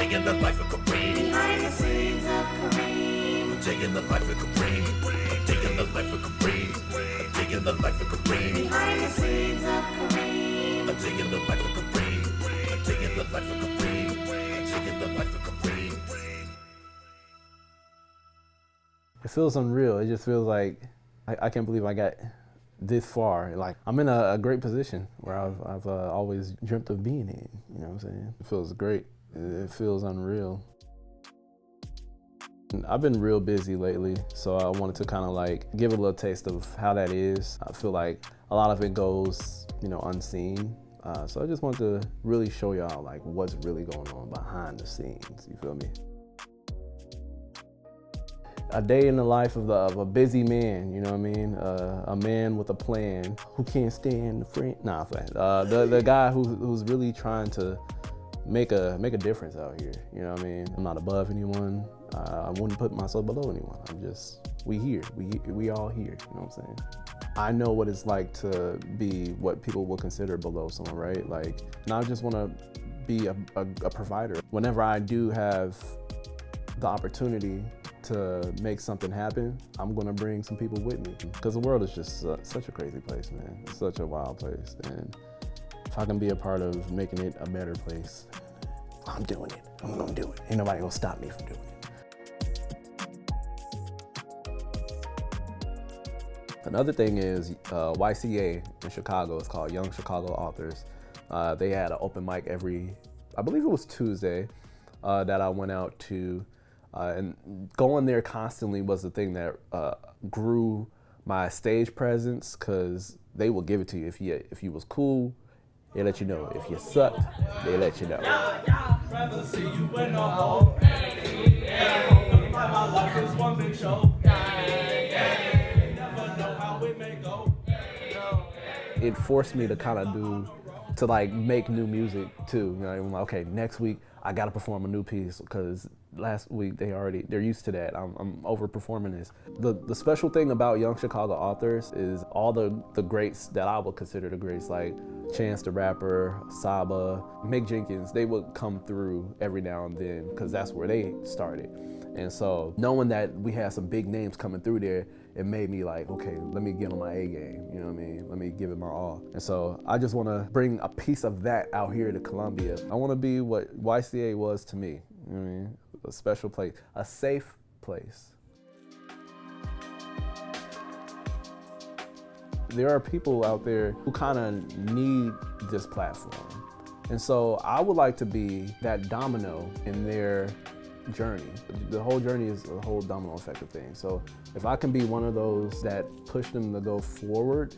taking the life of KvreeM. Behind the scenes of KvreeM. I'm taking the life of KvreeM. I'm taking the life of KvreeM. I'm taking the life of KvreeM. Behind the scenes of KvreeM. I'm taking the life of KvreeM. I'm taking the life of KvreeM. I'm taking the life of KvreeM. It feels unreal. It just feels like I can't believe I got this far. Like I'm in a great position where I've always dreamt of being in. You know what I'm saying? It feels great. It feels unreal. I've been real busy lately, so I wanted to kind of like give a little taste of how that is. I feel like a lot of it goes, you know, unseen. So I just wanted to really show y'all like what's really going on behind the scenes. You feel me? A day in the life of a busy man, you know what I mean? A man with a plan who can't stand the friend. Nah, the guy who's really trying to make a difference out here. You know what I mean? I'm not above anyone. I wouldn't put myself below anyone. I'm just, we here. We all here. You know what I'm saying? I know what it's like to be what people will consider below someone, right? Like, now I just want to be a provider. Whenever I do have the opportunity to make something happen, I'm gonna bring some people with me. Because the world is just such a crazy place, man. It's such a wild place. And if I can be a part of making it a better place, I'm doing it. I'm gonna do it. Ain't nobody gonna stop me from doing it. Another thing is YCA in Chicago. It's called Young Chicago Authors. They had an open mic I believe it was Tuesday, that I went out to. And going there constantly was the thing that grew my stage presence, because they will give it to you. If you was cool, they let you know. If you sucked, they let you know. Rather see you in a hole. My life is one big show. Never know how it may go. It forced me to kind of like make new music too. You know, I'm like, okay, next week I gotta perform a new piece, because last week they're used to that. I'm overperforming this. The special thing about Young Chicago Authors is all the greats that I would consider the greats, like Chance the Rapper, Saba, Mick Jenkins, they would come through every now and then, because that's where they started. And so knowing that we had some big names coming through there, it made me like, okay, let me get on my A game, you know what I mean? Let me give it my all. And so I just wanna bring a piece of that out here to Columbia. I wanna be what YCA was to me, you know what I mean? A special place, a safe place. There are people out there who kind of need this platform. And so I would like to be that domino in their journey. The whole journey is a whole domino effect of things. So if I can be one of those that push them to go forward,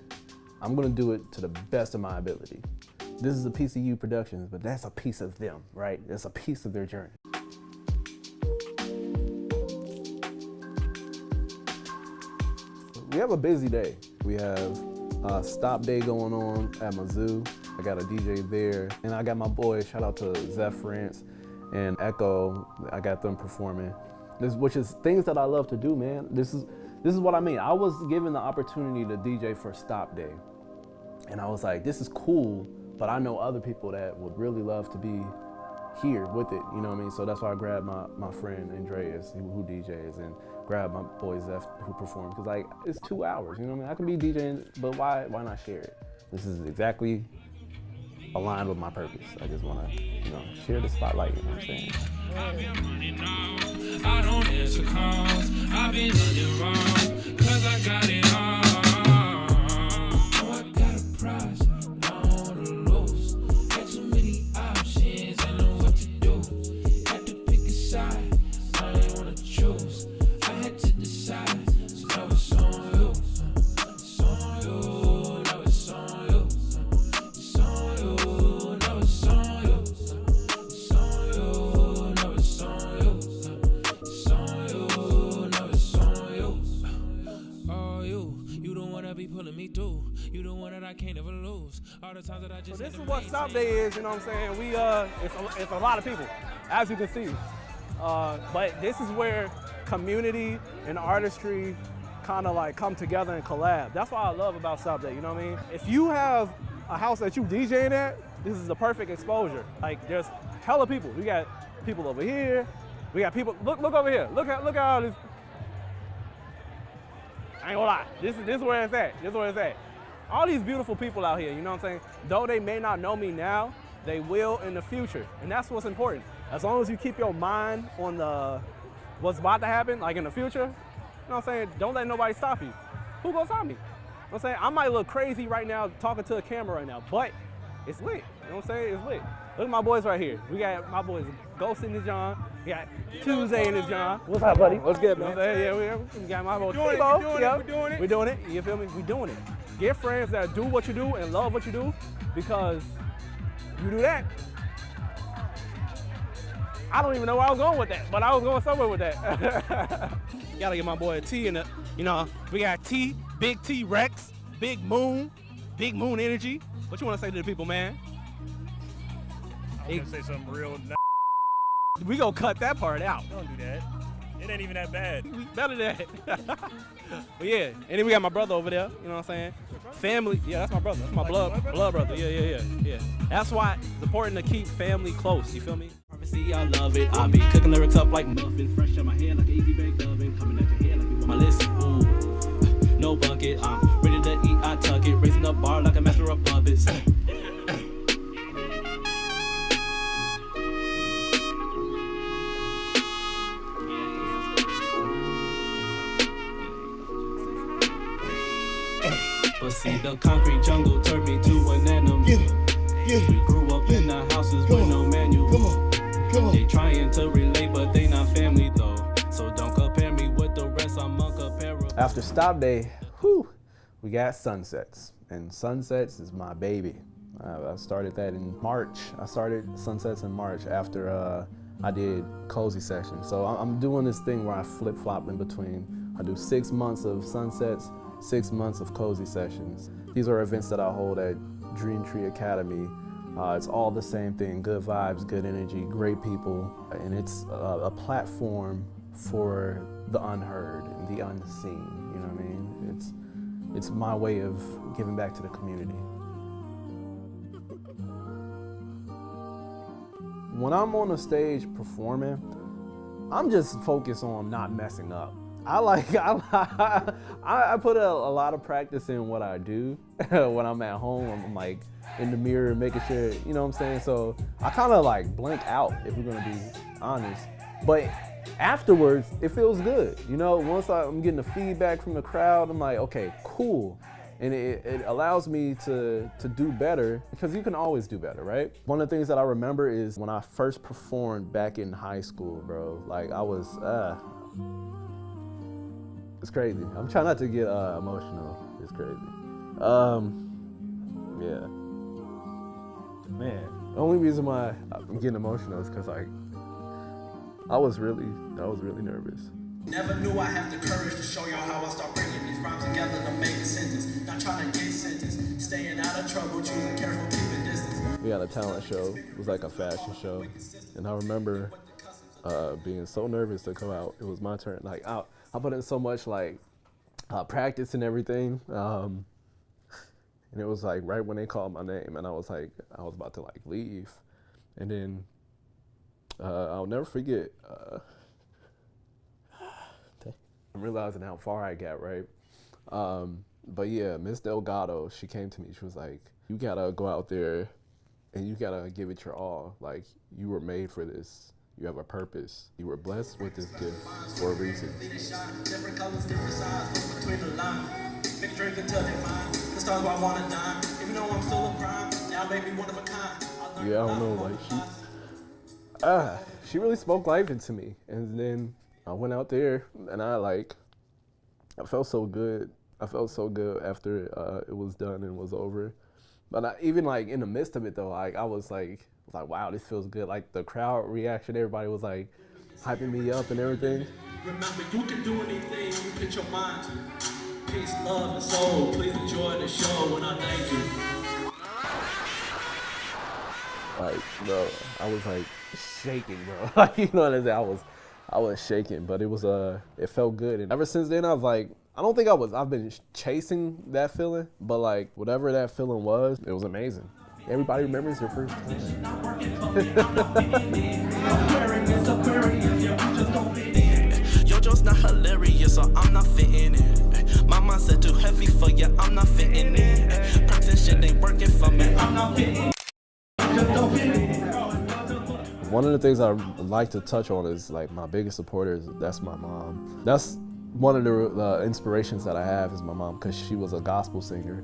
I'm gonna do it to the best of my ability. This is a piece of you Productions, but that's a piece of them, right? It's a piece of their journey. We have a busy day. We have a stop day going on at my zoo. I got a DJ there, and I got my boys, shout out to Zeph France and Echo, I got them performing. Which is things that I love to do, man. This is what I mean. I was given the opportunity to DJ for Stop Day. And I was like, this is cool, but I know other people that would really love to be here with it, you know what I mean? So that's why I grabbed my friend Andreas, who DJs, and grabbed my boy Zeph, who performs. Cause like, it's 2 hours, you know what I mean? I can be DJing, but why not share it? This is exactly aligned with my purpose. I just wanna, share the spotlight, you know what I'm saying? I've been running out, I don't answer calls. I've been running wrong, cause I got it all. Oh, I got a prize, I don't wanna lose. Got too many options, I know what to do. Had to pick a side, I didn't wanna choose. I had to decide, so now it's on you. It's on you, now it's on you. It's on you, now it's on you. It's on you, now it's on you. It's on you, now it's on you. Oh, you the one that be pulling me through. You the one that I can't ever lose. All the times that I just. So this is what Stop Day is, you know what I'm saying? It's a lot of people, as you can see. But this is where community and artistry kind of like come together and collab. That's what I love about Stop Day, you know what I mean? If you have a house that you DJing at, this is the perfect exposure. Like there's hella people. We got people over here. We got people, look over here. Look at all this. I ain't gonna lie, this is where it's at. This is where it's at. All these beautiful people out here, you know what I'm saying? Though they may not know me now, they will in the future. And that's what's important. As long as you keep your mind on what's about to happen, like in the future, you know what I'm saying? Don't let nobody stop you. Who gonna stop me? You know what I'm saying? I might look crazy right now talking to a camera right now, but it's lit. You know what I'm saying? It's lit. Look at my boys right here. We got my boys Ghost in his John. We got Tuesday in his John. What's up, buddy? What's good, man? Yeah, we got my boy We're doing it. You feel me? We doing it. Get friends that do what you do and love what you do, because you do that. I don't even know where I was going with that, but I was going somewhere with that. Gotta get my boy a T in the, you know, we got T, Big T Rex, Big Moon energy. What you wanna say to the people, man? I'm gonna say something real. We gonna cut that part out. Don't do that. It ain't even that bad. We better than that. But yeah, and then we got my brother over there, you know what I'm saying? Family, yeah, that's my brother. That's my blood brother. Yeah. That's why it's important to keep family close, you feel me? See, I love it. I be cooking lyrics up like muffin, fresh on my head like an easy baked oven, coming at your head like you want my list. Ooh, no bucket. I'm ready to eat. I tuck it, raising the bar like a master of puppets. But see, the concrete jungle turned me to an animal. We grew up in the houses with no manual. They trying to relate, but they not family though. So don't compare me with the rest, I'm uncomparable. After stop day, we got sunsets. And sunsets is my baby. I started that in March. I started sunsets in March after I did cozy sessions. So I'm doing this thing where I flip-flop in between. I do 6 months of sunsets, 6 months of cozy sessions. These are events that I hold at Dream Tree Academy. It's all the same thing, good vibes, good energy, great people, and it's a platform for the unheard and the unseen, you know what I mean? It's my way of giving back to the community. When I'm on a stage performing, I'm just focused on not messing up. I put a lot of practice in what I do. When I'm at home, I'm like in the mirror making sure, you know what I'm saying? So I kind of like blank out, if we're gonna be honest. But afterwards, it feels good. You know, once I'm getting the feedback from the crowd, I'm like, okay, cool. And it allows me to do better, because you can always do better, right? One of the things that I remember is when I first performed back in high school, bro. Like I was, it's crazy. I'm trying not to get emotional. It's crazy. Yeah. Man, the only reason why I'm getting emotional is because like I was really nervous. Never knew I had the courage to show y'all how I start bringing these rhymes together to make a sentence. Not trying to get sentenced, staying out of trouble, choosing careful, keeping distance. We had a talent show. It was like a fashion show, and I remember being so nervous to come out. It was my turn. Like I put in so much like practice and everything, and it was like right when they called my name, and I was about to like leave, and then I'll never forget. I'm realizing how far I got, right? But yeah, Miss Delgado, she came to me. She was like, "You gotta go out there, and you gotta give it your all. Like you were made for this. You have a purpose. You were blessed with this gift for a reason." Different colors, different sides, look between the lines. Big drink until they mind. The stars where I wanna dime. Even though I'm still a prime, now baby one of a kind. Yeah, I don't know, like she really spoke life into me. And then I went out there and I felt so good. I felt so good after it was done and was over. But even like in the midst of it though, like I was like, wow, this feels good. Like the crowd reaction, everybody was like hyping me up and everything. Remember, you can do anything you put your mind to. Peace, love, and soul. Please enjoy the show and I thank you. Like, bro, I was like shaking, bro. Like, you know what I'm saying? I was shaking, but it was it felt good. And ever since then, I was like, I've been chasing that feeling, but like whatever that feeling was, it was amazing. Everybody remembers their first time. Aquarius, yo, just don't fit in. Yo, just not hilarious, or I'm not fitting in. My mindset too heavy for ya, I'm not fitting in. Perks and shit ain't working for me. I'm not fitting in. Just don't fit in. One of the things I like to touch on is like my biggest supporter that's my mom. That's one of the inspirations that I have is my mom, because she was a gospel singer.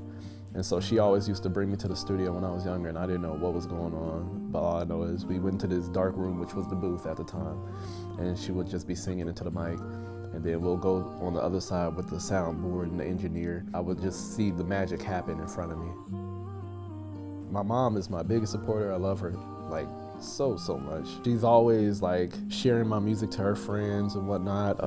And so she always used to bring me to the studio when I was younger, and I didn't know what was going on. But all I know is we went to this dark room, which was the booth at the time, and she would just be singing into the mic. And then we'll go on the other side with the soundboard and the engineer. I would just see the magic happen in front of me. My mom is my biggest supporter. I love her like so much. She's always like sharing my music to her friends and whatnot.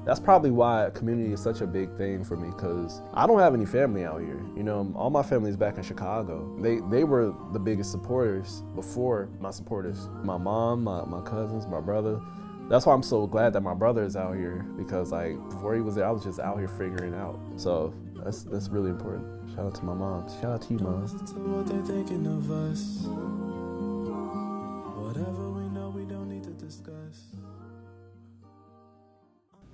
That's probably why community is such a big thing for me, because I don't have any family out here. You know, all my family is back in Chicago. They were the biggest supporters before my supporters. My mom, my cousins, my brother. That's why I'm so glad that my brother is out here, because like before he was there, I was just out here figuring it out. So that's really important. Shout out to my mom. Shout out to you, Mom. Listen to what they're thinking of us. Whatever we know, we don't need to discuss.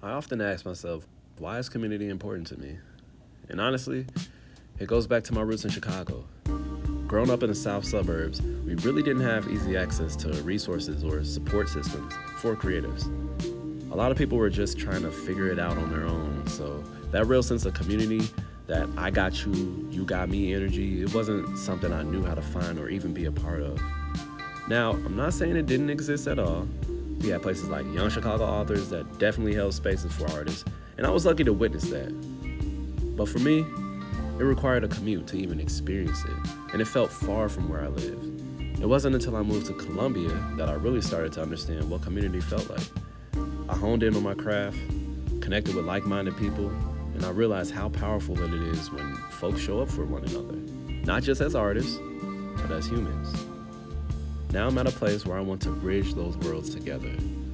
I often ask myself, why is community important to me? And honestly, it goes back to my roots in Chicago. Growing up in the south suburbs, we really didn't have easy access to resources or support systems for creatives. A lot of people were just trying to figure it out on their own. So that real sense of community, that I got you, you got me energy, it wasn't something I knew how to find or even be a part of. Now, I'm not saying it didn't exist at all. We had places like Young Chicago Authors that definitely held spaces for artists, and I was lucky to witness that. But for me, it required a commute to even experience it, and it felt far from where I lived. It wasn't until I moved to Columbia that I really started to understand what community felt like. I honed in on my craft, connected with like-minded people, and I realized how powerful it is when folks show up for one another, not just as artists, but as humans. Now I'm at a place where I want to bridge those worlds together,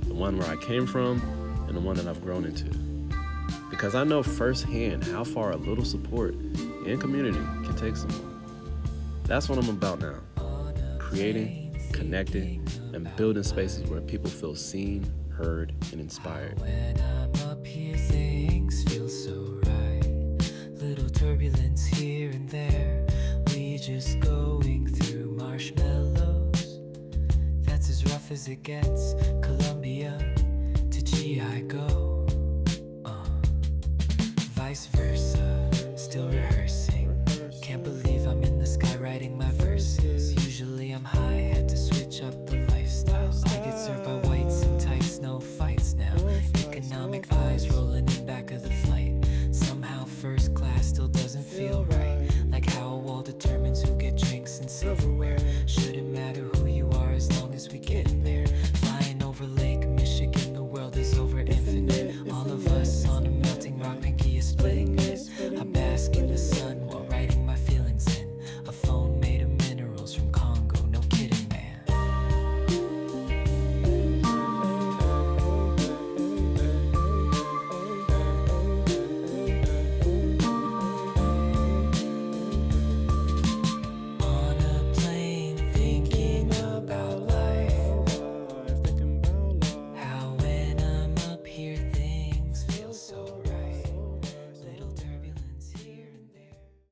the one where I came from and the one that I've grown into. Because I know firsthand how far a little support and community can take someone. That's what I'm about now. Creating, connecting, and building spaces where people feel seen, heard, and inspired. When I'm up here, things feel so right. Little turbulence here and there. We just going through marshmallows. That's as rough as it gets.